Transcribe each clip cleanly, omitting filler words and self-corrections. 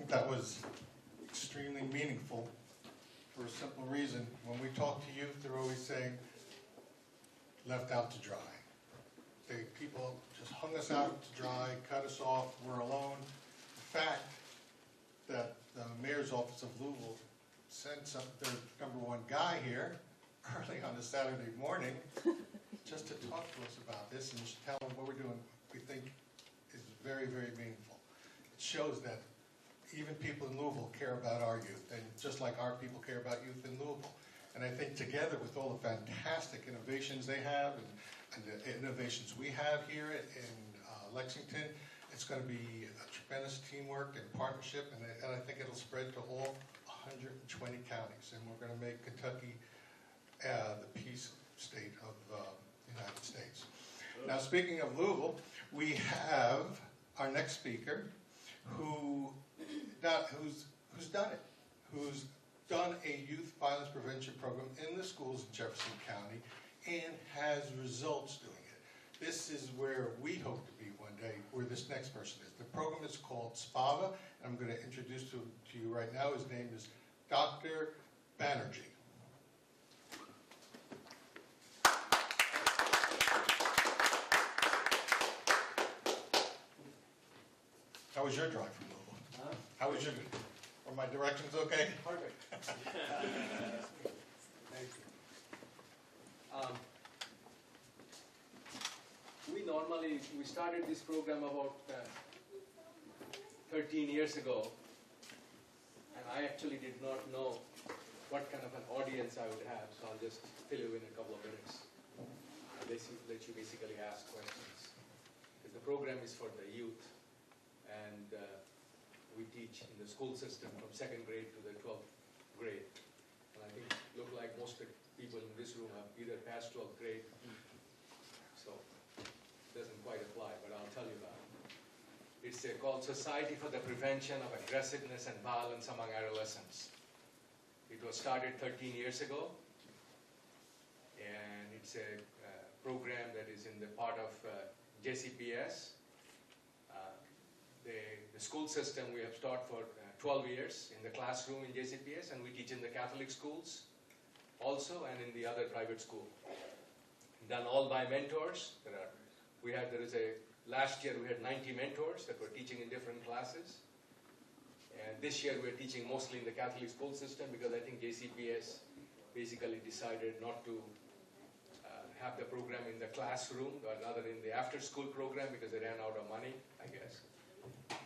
think that was extremely meaningful for a simple reason. When we talk to youth, they're always saying, left out to dry. People just hung us out to dry, cut us off, we're alone. The fact that the mayor's office of Louisville sent their #1 guy here early on a Saturday morning just to talk to us about this and just tell them what we're doing, we think is very, very meaningful. It shows that even people in Louisville care about our youth, and just like our people care about youth in Louisville. And I think together with all the fantastic innovations they have and the innovations we have here in Lexington, it's going to be a tremendous teamwork and partnership, and I think it'll spread to all 120 counties, and we're going to make Kentucky the peace state of the United States. Now, speaking of Louisville, we have our next speaker who's done it, who's done a youth violence prevention program in the schools in Jefferson County and has results doing it. This is where we hope to be one day, where this next person is. The program is called SPAVA, and I'm going to introduce to you right now. His name is Dr. Banerjee. How was your drive from Louisville? Huh? How was your, were my directions okay? Perfect. Thank you. We started this program about 13 years ago, and I actually did not know what kind of an audience I would have, so I'll just fill you in a couple of minutes. Let you basically ask questions. Because the program is for the youth, and we teach in the school system from 2nd grade to the 12th grade. And I think look like most of the people in this room have either passed 12th grade, so it doesn't quite apply, but I'll tell you about it. It's called Society for the Prevention of Aggressiveness and Violence Among Adolescents. It was started 13 years ago, and it's a program that is in the part of JCPS. The school system we have taught for 12 years in the classroom in JCPS, and we teach in the Catholic schools also and in the other private school. Done all by mentors. Last year we had 90 mentors that were teaching in different classes. And this year we're teaching mostly in the Catholic school system because I think JCPS basically decided not to have the program in the classroom, but rather in the after-school program because they ran out of money, I guess.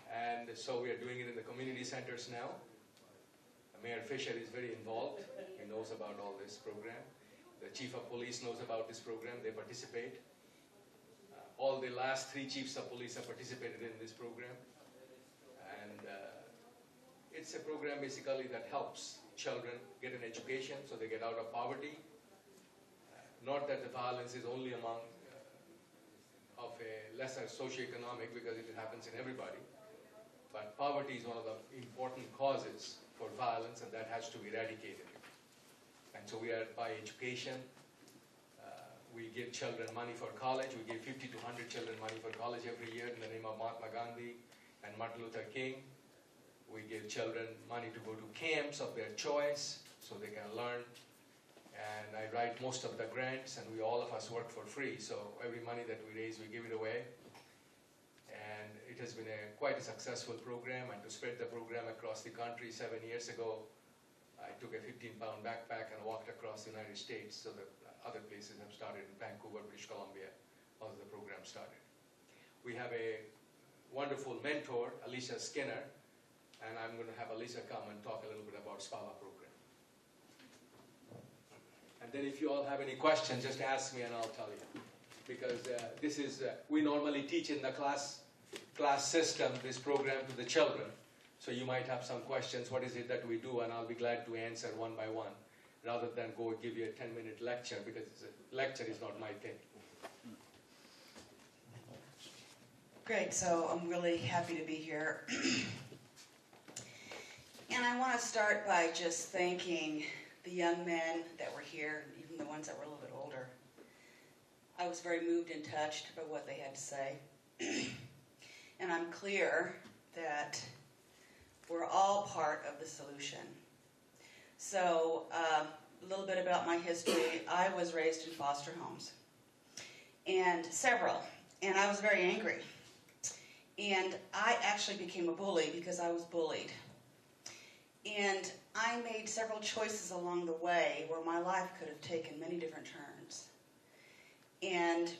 And so we are doing it in the community centers now. Mayor Fisher is very involved. He knows about all this program. The chief of police knows about this program. They participate. All the last 3 chiefs of police have participated in this program. And it's a program basically that helps children get an education so they get out of poverty. Not that the violence is only among of a lesser socioeconomic, because it happens in everybody. But poverty is one of the important causes for violence, and that has to be eradicated. And so we are by education. We give children money for college. We give 50 to 100 children money for college every year in the name of Mahatma Gandhi and Martin Luther King. We give children money to go to camps of their choice so they can learn. And I write most of the grants, and all of us work for free. So every money that we raise, we give it away. And it has been quite a successful program. And to spread the program across the country, 7 years ago, I took a 15-pound backpack and walked across the United States. So that other places have started in Vancouver, British Columbia, as the program started. We have a wonderful mentor, Alicia Skinner, and I'm going to have Alicia come and talk a little bit about SPAVA program. And then if you all have any questions, just ask me and I'll tell you. Because this is, we normally teach in the class system, this program to the children. So you might have some questions, what is it that we do? And I'll be glad to answer one by one, rather than go give you a 10-minute lecture, because lecture is not my thing. Great, so I'm really happy to be here. And I want to start by just thanking the young men that were here, even the ones that were a little bit older. I was very moved and touched by what they had to say. And I'm clear that We're all part of the solution. So a little bit about my history. I was raised in foster homes, and several, and I was very angry. And I actually became a bully because I was bullied. And I made several choices along the way where my life could have taken many different turns. And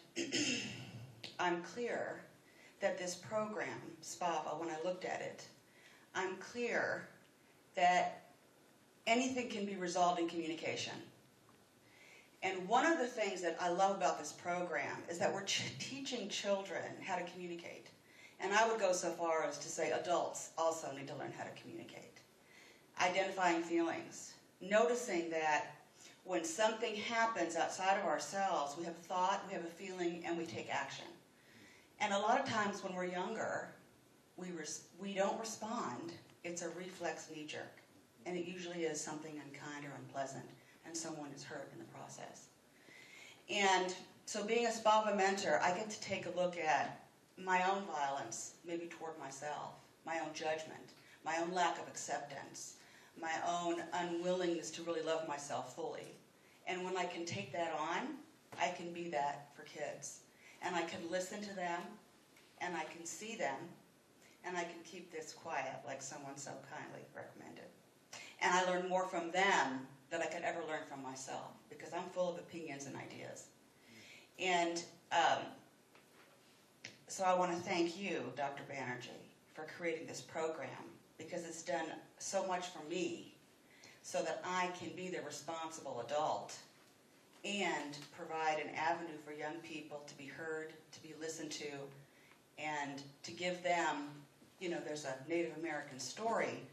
I'm clear that this program, SPAVA, when I looked at it, I'm clear that anything can be resolved in communication. And one of the things that I love about this program is that we're teaching children how to communicate. And I would go so far as to say adults also need to learn how to communicate. Identifying feelings. Noticing that when something happens outside of ourselves, we have a thought, we have a feeling, and we take action. And a lot of times when we're younger, we don't respond. It's a reflex knee-jerk. And it usually is something unkind or unpleasant, and someone is hurt in the process. And so being a SPAVA mentor, I get to take a look at my own violence, maybe toward myself, my own judgment, my own lack of acceptance, my own unwillingness to really love myself fully. And when I can take that on, I can be that for kids. And I can listen to them, and I can see them, and I can keep this quiet like someone so kindly recommended. And I learn more from them than I could ever learn from myself, because I'm full of opinions and ideas. And so I want to thank you, Dr. Banerjee, for creating this program, because it's done so much for me so that I can be the responsible adult and provide an avenue for young people to be heard, to be listened to, and to give them, you know, there's a Native American story.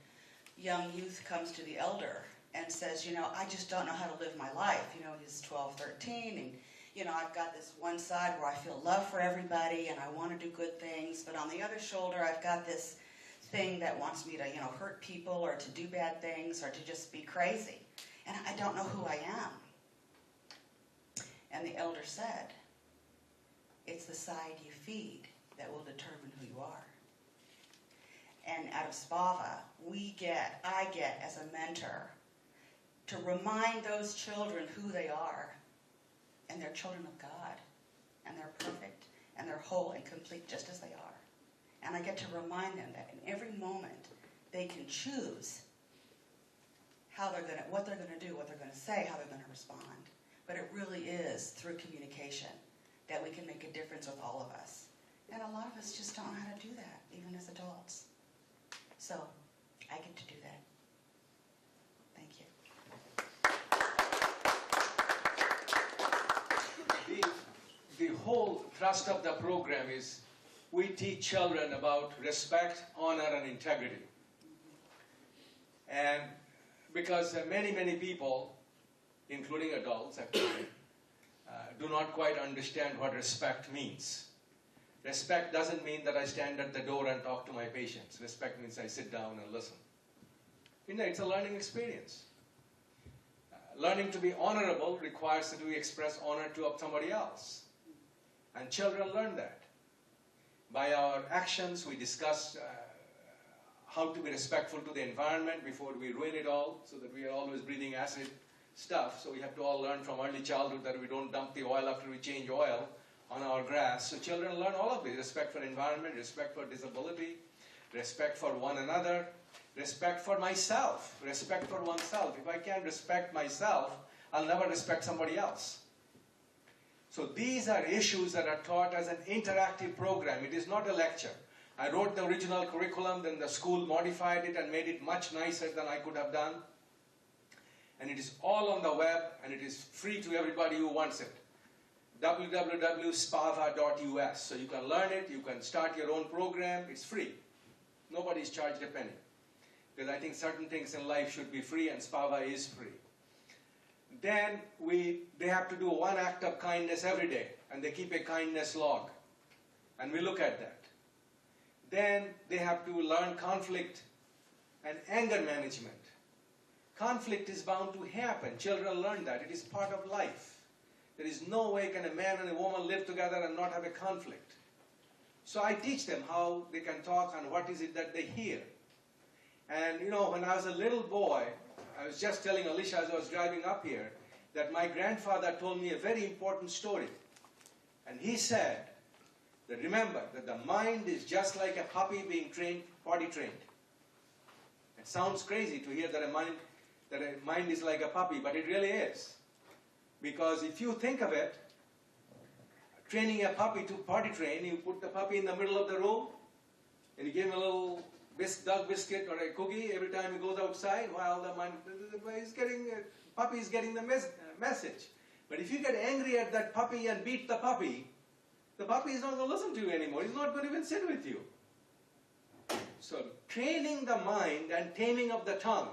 Young youth comes to the elder and says, you know, I just don't know how to live my life. You know, he's 12, 13, and you know, I've got this one side where I feel love for everybody and I want to do good things, but on the other shoulder I've got this thing that wants me to, you know, hurt people or to do bad things or to just be crazy. And I don't know who I am. And the elder said, it's the side you feed that will determine who you are. And out of SPAVA, I get as a mentor to remind those children who they are. And they're children of God, and they're perfect, and they're whole and complete just as they are. And I get to remind them that in every moment they can choose what they're going to do, what they're going to say, how they're going to respond. But it really is through communication that we can make a difference with all of us. And a lot of us just don't know how to do that, even as adults. So I get to do that. Thank you. The whole thrust of the program is we teach children about respect, honor, and integrity. And because many, many people, including adults actually, do not quite understand what respect means. Respect doesn't mean that I stand at the door and talk to my patients. Respect means I sit down and listen. You know, it's a learning experience. Learning to be honorable requires that we express honor to somebody else. And children learn that. By our actions, we discuss how to be respectful to the environment before we ruin it all, so that we are always breathing acid stuff. So we have to all learn from early childhood that we don't dump the oil after we change oil on our grass. So children learn all of this: respect for environment, respect for disability, respect for one another, respect for myself, respect for oneself. If I can't respect myself, I'll never respect somebody else. So these are issues that are taught as an interactive program. It is not a lecture. I wrote the original curriculum, then the school modified it and made it much nicer than I could have done. And it is all on the web, and it is free to everybody who wants it. www.spava.us. So you can learn it, you can start your own program, it's free. Nobody's charged a penny. Because I think certain things in life should be free, and SPAVA is free. Then they have to do one act of kindness every day, and they keep a kindness log. And we look at that. Then they have to learn conflict and anger management. Conflict is bound to happen. Children learn that. It is part of life. There is no way can a man and a woman live together and not have a conflict. So I teach them how they can talk and what is it that they hear. And you know, when I was a little boy, I was just telling Alicia as I was driving up here, that my grandfather told me a very important story. And he said that remember that the mind is just like a puppy being trained, potty trained. It sounds crazy to hear that a mind is like a puppy, but it really is. Because if you think of it, training a puppy to potty train, you put the puppy in the middle of the room, and you give him a little dog biscuit or a cookie every time he goes outside, while the puppy is getting the message. But if you get angry at that puppy and beat the puppy is not going to listen to you anymore. He's not going to even sit with you. So training the mind and taming of the tongue.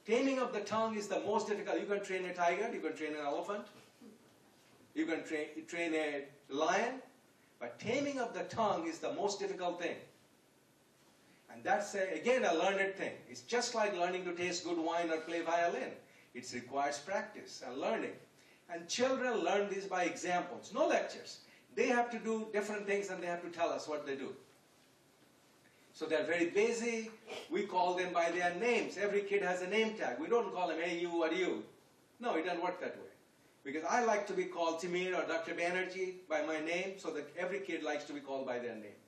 Taming of the tongue is the most difficult. You can train a tiger, you can train an elephant, you can train a lion, but taming of the tongue is the most difficult thing. And that's, again, a learned thing. It's just like learning to taste good wine or play violin. It requires practice and learning. And children learn this by examples, no lectures. They have to do different things and they have to tell us what they do. So they're very busy. We call them by their names. Every kid has a name tag. We don't call them, hey, you or you. No, it doesn't work that way. Because I like to be called Timir or Dr. Banerjee by my name, so that every kid likes to be called by their name.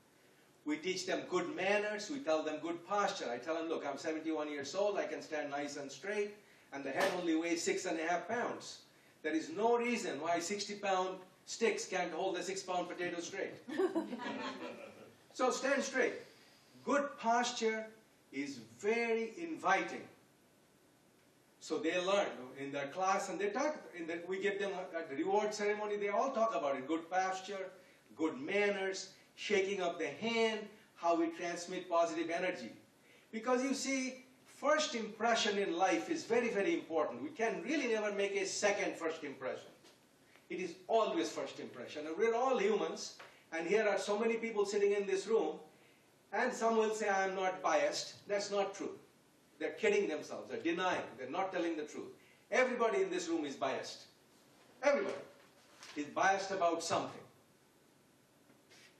We teach them good manners. We tell them good posture. I tell them, look, I'm 71 years old. I can stand nice and straight. And the head only weighs 6.5 pounds. There is no reason why 60-pound sticks can't hold a 6-pound potato straight. So stand straight. Good posture is very inviting. So they learn in their class, and they talk. We give them a reward ceremony. They all talk about it: good posture, good manners, shaking of the hand, how we transmit positive energy. Because you see, first impression in life is very, very important. We can really never make a second first impression. It is always first impression. And we're all humans, and here are so many people sitting in this room. And some will say, I am not biased. That's not true. They're kidding themselves. They're denying. They're not telling the truth. Everybody in this room is biased. Everybody is biased about something.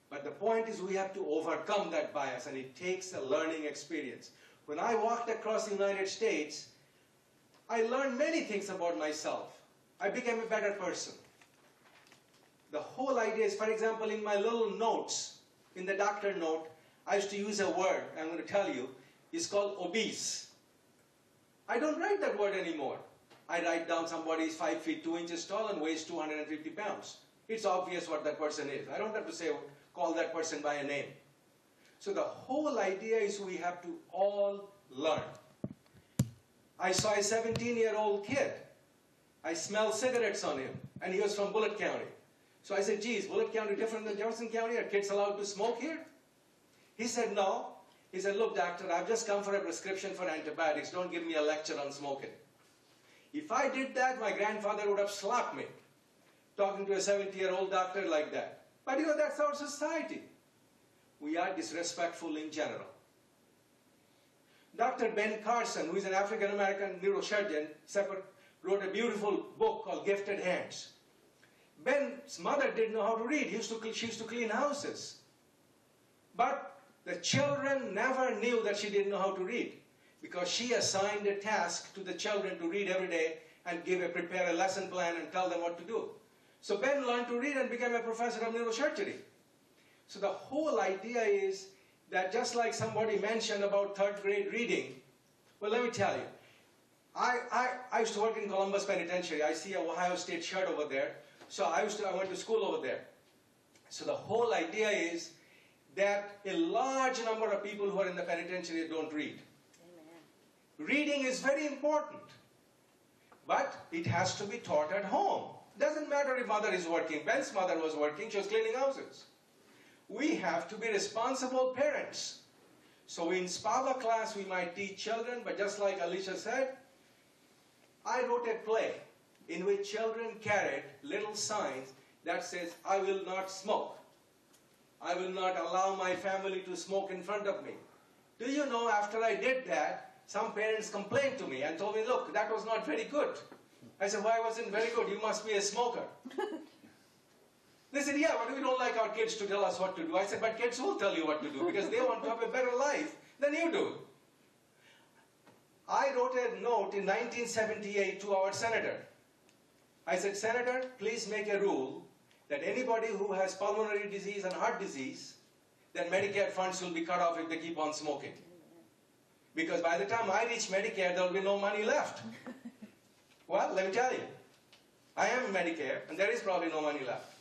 But the point is we have to overcome that bias, and it takes a learning experience. When I walked across the United States, I learned many things about myself. I became a better person. The whole idea is, for example, in my little notes, in the doctor note, I used to use a word, I'm going to tell you, it's called obese. I don't write that word anymore. I write down somebody is 5 feet 2 inches tall and weighs 250 pounds. It's obvious what that person is. I don't have to say, call that person by a name. So the whole idea is we have to all learn. I saw a 17-year-old kid. I smelled cigarettes on him, and he was from Bullitt County. So I said, geez, Bullitt County different than Jefferson County? Are kids allowed to smoke here? He said, no. He said, look, doctor, I've just come for a prescription for antibiotics. Don't give me a lecture on smoking. If I did that, my grandfather would have slapped me, talking to a 70-year-old doctor like that. But you know, that's our society. We are disrespectful in general. Dr. Ben Carson, who is an African-American neurosurgeon, wrote a beautiful book called Gifted Hands. Ben's mother didn't know how to read. She used to clean houses. But the children never knew that she didn't know how to read, because she assigned a task to the children to read every day and prepare a lesson plan and tell them what to do. So Ben learned to read and became a professor of neurosurgery. So the whole idea is that just like somebody mentioned about third grade reading, well, let me tell you, I used to work in Columbus Penitentiary. I see a Ohio State shirt over there. So I went to school over there. So the whole idea is that a large number of people who are in the penitentiary don't read. Amen. Reading is very important, but it has to be taught at home. Doesn't matter if mother is working. Ben's mother was working, she was cleaning houses. We have to be responsible parents. So in Spava class we might teach children, but just like Alicia said, I wrote a play in which children carried little signs that says, I will not smoke. I will not allow my family to smoke in front of me. Do you know, after I did that, some parents complained to me and told me, look, that was not very good. I said, why wasn't it very good? You must be a smoker. They said, yeah, but we don't like our kids to tell us what to do. I said, but kids will tell you what to do because they want to have a better life than you do. I wrote a note in 1978 to our senator. I said, Senator, please make a rule that anybody who has pulmonary disease and heart disease, then Medicare funds will be cut off if they keep on smoking. Because by the time I reach Medicare, there will be no money left. Well, let me tell you, I am Medicare, and there is probably no money left.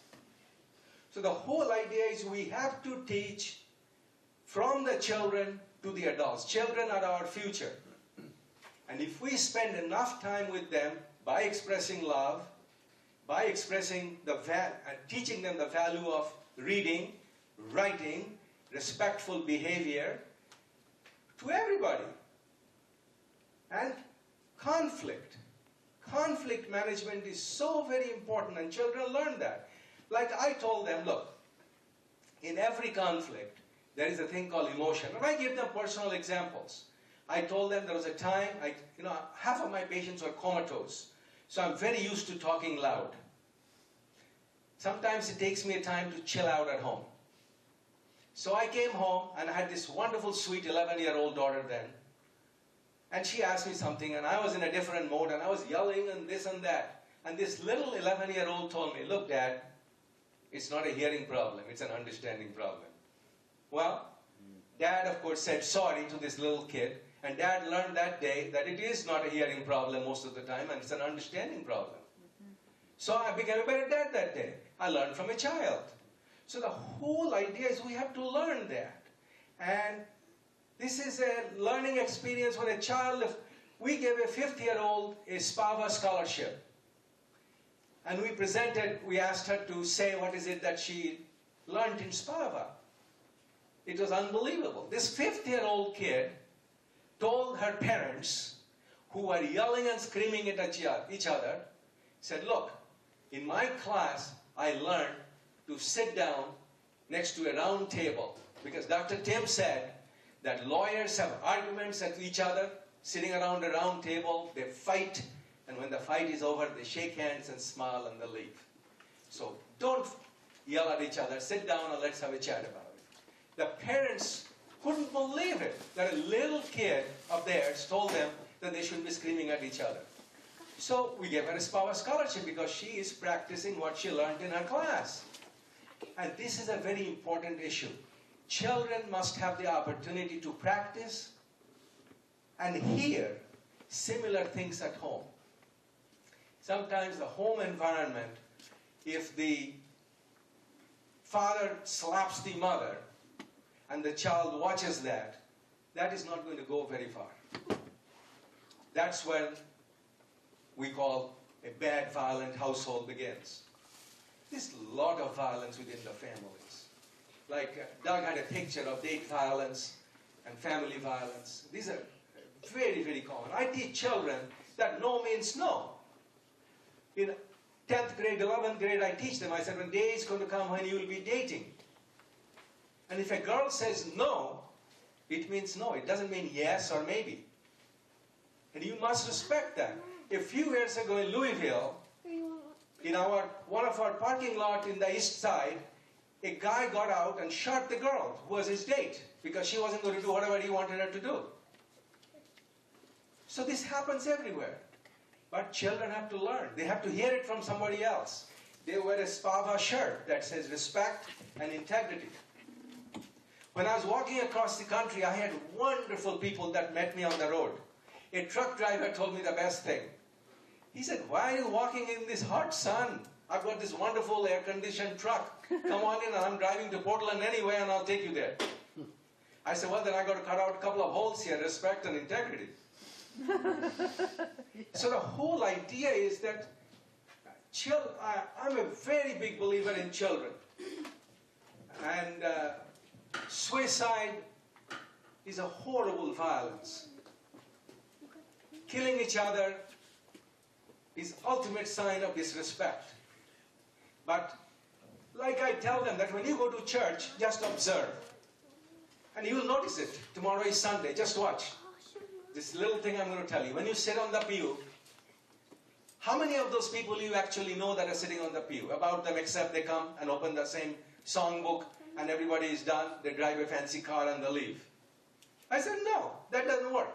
So the whole idea is we have to teach from the children to the adults. Children are our future. And if we spend enough time with them by expressing love, by expressing teaching them the value of reading, writing, respectful behavior to everybody. And conflict. Conflict management is so very important, and children learn that. Like I told them, look, in every conflict, there is a thing called emotion. And I give them personal examples. I told them there was a time, half of my patients were comatose. So I'm very used to talking loud. Sometimes it takes me a time to chill out at home. So I came home and I had this wonderful, sweet 11-year-old daughter then. And she asked me something and I was in a different mode and I was yelling and this and that. And this little 11-year-old told me, look, Dad, it's not a hearing problem, it's an understanding problem. Well, Dad, of course, said sorry to this little kid. And Dad learned that day that it is not a hearing problem most of the time, and it's an understanding problem. So I became a better dad that day. I learned from a child. So the whole idea is we have to learn that. And this is a learning experience for a child. We gave a 5th-year-old a SPAVA scholarship. And we asked her to say what is it that she learned in SPAVA. It was unbelievable. This 5th-year-old kid told her parents, who were yelling and screaming at each other, said, look, in my class, I learned to sit down next to a round table. Because Dr. Tim said that lawyers have arguments at each other, sitting around a round table, they fight, and when the fight is over, they shake hands and smile and they leave. So don't yell at each other, sit down and let's have a chat about it. The parents couldn't believe it, that a little kid of theirs told them that they shouldn't be screaming at each other. So we gave her a SPAVA scholarship because she is practicing what she learned in her class. And this is a very important issue. Children must have the opportunity to practice and hear similar things at home. Sometimes the home environment, if the father slaps the mother, and the child watches that, that is not going to go very far. That's when we call a bad, violent household begins. There's a lot of violence within the families. Like Doug had a picture of date violence and family violence. These are very, very common. I teach children that no means no. In 10th grade, 11th grade, I teach them. I said, when day is going to come when you will be dating. And if a girl says no, it means no. It doesn't mean yes or maybe. And you must respect that. A few years ago in Louisville, in one of our parking lot in the east side, a guy got out and shot the girl who was his date because she wasn't going to do whatever he wanted her to do. So this happens everywhere. But children have to learn. They have to hear it from somebody else. They wear a SPAVA shirt that says respect and integrity. When I was walking across the country, I had wonderful people that met me on the road. A truck driver told me the best thing. He said, why are you walking in this hot sun? I've got this wonderful air-conditioned truck. Come on in, and I'm driving to Portland anyway, and I'll take you there. I said, well, then I got to cut out a couple of holes here, respect and integrity. So the whole idea is that I'm a very big believer in children. And suicide is a horrible violence. Killing each other is ultimate sign of disrespect. But like I tell them that when you go to church, just observe. And you will notice it. Tomorrow is Sunday, just watch. This little thing I'm going to tell you. When you sit on the pew, how many of those people you actually know that are sitting on the pew? About them except they come and open the same songbook and everybody is done, they drive a fancy car and they leave. I said, no, that doesn't work.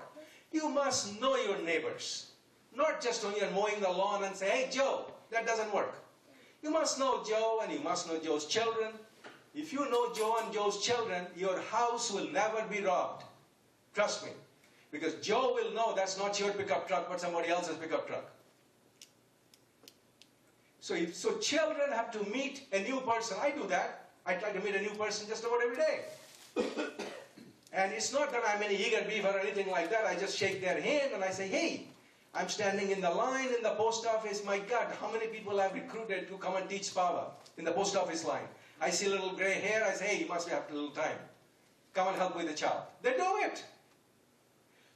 You must know your neighbors. Not just when you're mowing the lawn and say, hey, Joe, that doesn't work. You must know Joe and you must know Joe's children. If you know Joe and Joe's children, your house will never be robbed. Trust me. Because Joe will know that's not your pickup truck, but somebody else's pickup truck. So children have to meet a new person. I do that. I try to meet a new person just about every day. And it's not that I'm any eager beaver or anything like that. I just shake their hand and I say, hey, I'm standing in the line in the post office. My God, how many people I've recruited to come and teach Spava in the post office line? I see a little gray hair. I say, hey, you must have a little time. Come and help with the child. They do it.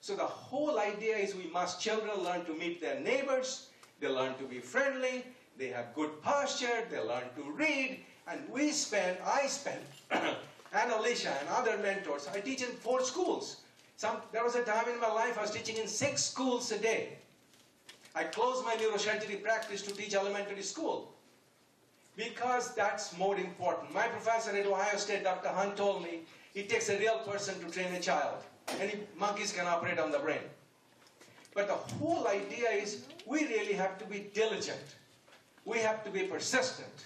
So the whole idea is children learn to meet their neighbors. They learn to be friendly. They have good posture. They learn to read. And I spend, and Alicia and other mentors, I teach in 4 schools. There was a time in my life I was teaching in 6 schools a day. I closed my neurosurgery practice to teach elementary school because that's more important. My professor at Ohio State, Dr. Hunt, told me it takes a real person to train a child. Any monkeys can operate on the brain. But the whole idea is we really have to be diligent. We have to be persistent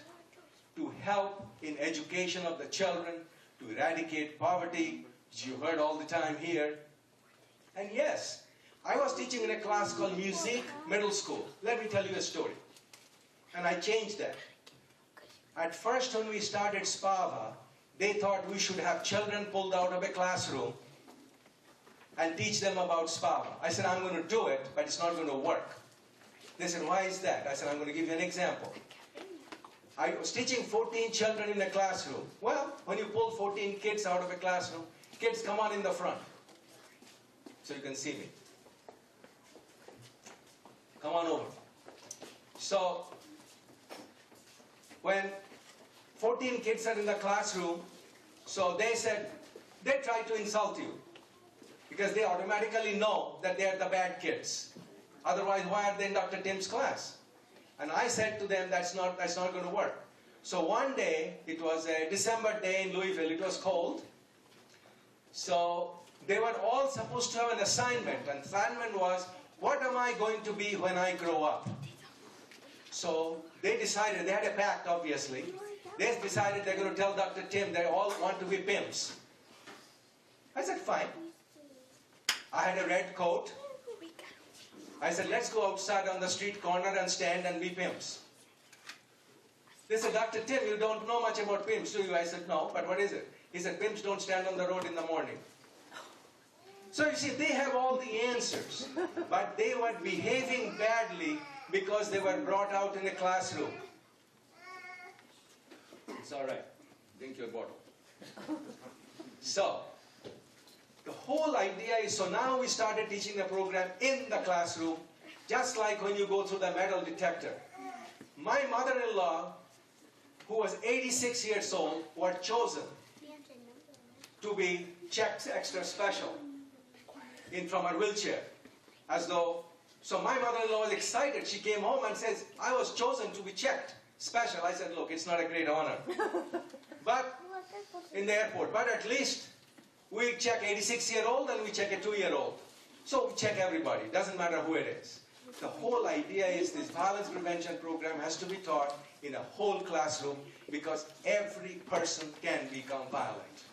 to help in education of the children, to eradicate poverty, which you heard all the time here. And yes, I was teaching in a class called Music Middle School. Let me tell you a story. And I changed that. At first, when we started Spava, they thought we should have children pulled out of a classroom and teach them about Spava. I said, I'm going to do it, but it's not going to work. They said, why is that? I said, I'm going to give you an example. I was teaching 14 children in a classroom. Well, when you pull 14 kids out of a classroom, kids come on in the front. So you can see me. Come on over. So, when 14 kids are in the classroom, so they said, they try to insult you. Because they automatically know that they are the bad kids. Otherwise, why are they in Dr. Tim's class? And I said to them, that's not going to work. So one day, it was a December day in Louisville, it was cold. So they were all supposed to have an assignment. And the assignment was, what am I going to be when I grow up? So they decided, they had a pact obviously. They decided they're going to tell Dr. Tim they all want to be pimps. I said, fine. I had a red coat. I said, let's go outside on the street corner and stand and be pimps. They said, Dr. Tim, you don't know much about pimps, do you? I said, no, but what is it? He said, pimps don't stand on the road in the morning. So you see, they have all the answers, but they were behaving badly because they were brought out in a classroom. It's all right. Drink your bottle. So, the whole idea is, so now we started teaching the program in the classroom, just like when you go through the metal detector. My mother-in-law, who was 86 years old, was chosen to be checked extra special from her wheelchair. So my mother-in-law was excited. She came home and says, I was chosen to be checked special. I said, look, it's not a great honor. But in the airport, but at least we check 86-year-old and we check a 2-year-old. So we check everybody, doesn't matter who it is. The whole idea is this violence prevention program has to be taught in a whole classroom because every person can become violent.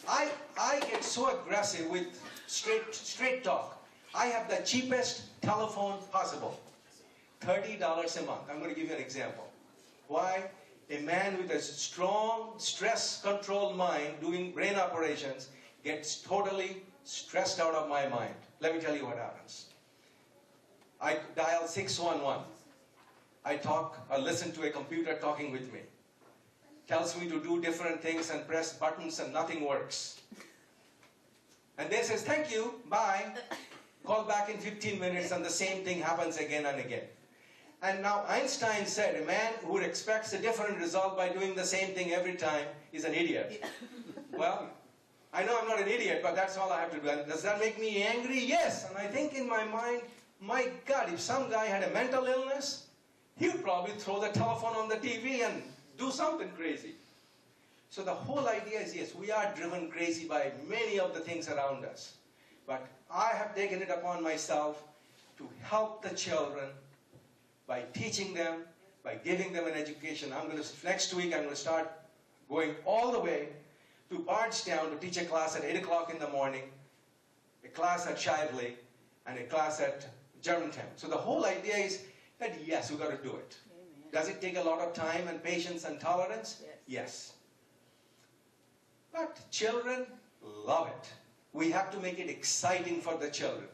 I get so aggressive with straight talk. I have the cheapest telephone possible, $30 a month. I'm going to give you an example. Why? A man with a strong stress-controlled mind doing brain operations gets totally stressed out of my mind. Let me tell you what happens. I dial 611. I listen to a computer talking with me. Tells me to do different things and press buttons and nothing works. And then says, thank you, bye. Call back in 15 minutes and the same thing happens again and again. And now Einstein said, a man who expects a different result by doing the same thing every time is an idiot. Well, I know I'm not an idiot, but that's all I have to do. And does that make me angry? Yes. And I think in my mind, my God, if some guy had a mental illness, he would probably throw the telephone on the TV and do something crazy. So the whole idea is, yes, we are driven crazy by many of the things around us. But I have taken it upon myself to help the children by teaching them, by giving them an education. Next week I'm going to start going all the way to Bardstown to teach a class at 8 o'clock in the morning, a class at Shively, and a class at Germantown. So the whole idea is that yes, we've got to do it. Amen. Does it take a lot of time and patience and tolerance? Yes. Yes. But children love it. We have to make it exciting for the children.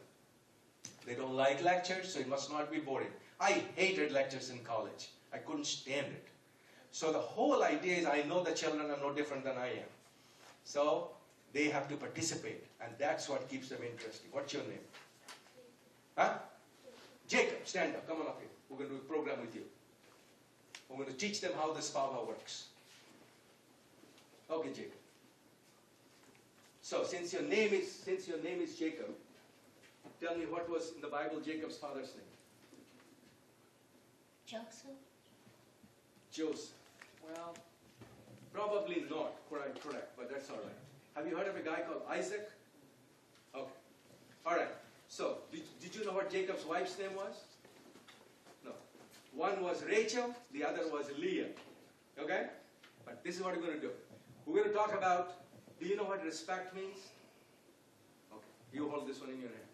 They don't like lectures, so it must not be boring. I hated lectures in college. I couldn't stand it. So the whole idea is I know the children are no different than I am. So they have to participate, and that's what keeps them interested. What's your name? Huh? Jacob, stand up. Come on up here. We're going to do a program with you. We're going to teach them how the spava works. Okay, Jacob. So since your name is Jacob, tell me what was in the Bible Jacob's father's name? Joseph. Joseph. Well, probably not correct, but that's all right. Have you heard of a guy called Isaac? Okay. All right. So, did you know what Jacob's wife's name was? No. One was Rachel, the other was Leah. Okay? But this is what we're going to do. We're going to talk about, do you know what respect means? Okay. You hold this one in your hand.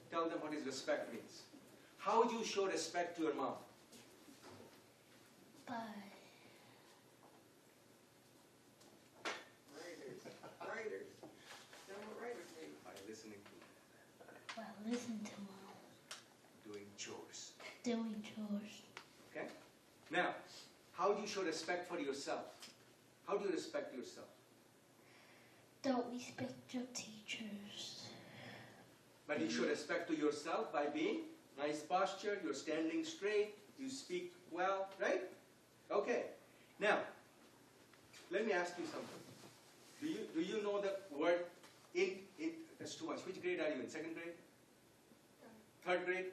Tell them what is respect means. How would you show respect to your mom? By Writers. Tell them what writers mean. By listening to, listen to mom. doing chores. Doing chores. Okay? Now, how do you show respect for yourself? How do you respect yourself? Don't respect your teachers. But you show respect to yourself by being nice posture, you're standing straight, you speak well, right? Okay. Now, let me ask you something. Do you know the word that's too much. Which grade are you in? Second grade? Third grade?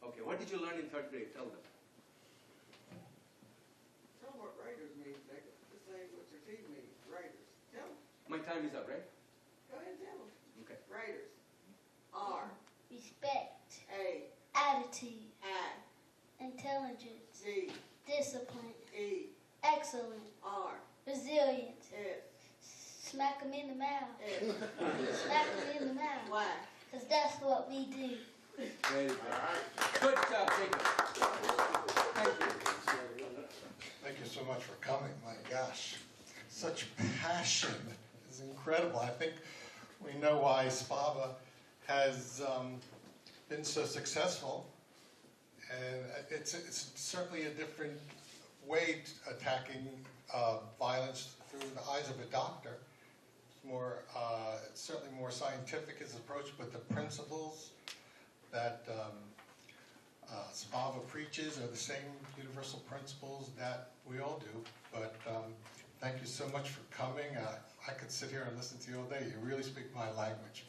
Okay. What did you learn in third grade? Tell them. Tell them what writers mean. Just say what your team means. Writers. Tell them. My time is up, right? Go ahead and tell them. Okay. Writers. R. Respect. A. Attitude. I. Intelligence. D. Discipline. E. Excellent. R. Resilient. F. Smack them in the mouth. F. Smack them in the mouth. Y. Because that's what we do. Very good. Good job, Jacob. Thank you. Thank you so much for coming. My gosh, such passion is incredible. I think we know why Spava has been so successful, and it's certainly a different way attacking violence through the eyes of a doctor. It's more, it's certainly more scientific his approach, but the principles that Spava preaches are the same universal principles that we all do. But thank you so much for coming. I could sit here and listen to you all day. You really speak my language.